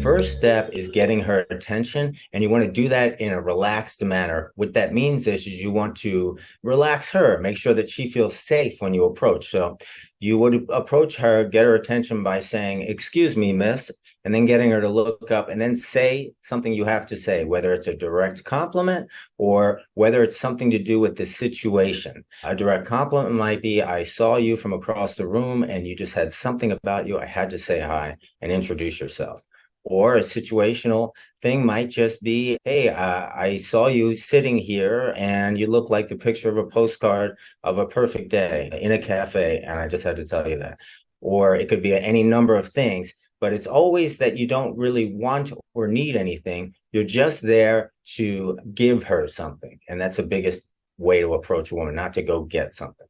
first step is getting her attention, and you want to do that in a relaxed manner. What that means is you want to relax her, make sure that she feels safe when you approach. So you would approach her, get her attention by saying, "Excuse me, miss," and then getting her to look up and then say something you have to say, whether it's a direct compliment or whether it's something to do with the situation. A direct compliment might be, "I saw you from across the room and you just had something about you. I had to say hi and introduce yourself." Or a situational thing might just be, "Hey, I saw you sitting here and you look like the picture of a postcard of a perfect day in a cafe, and I just had to tell you that." Or it could be any number of things, but it's always that you don't really want or need anything. You're just there to give her something. And that's the biggest way to approach a woman, not to go get something.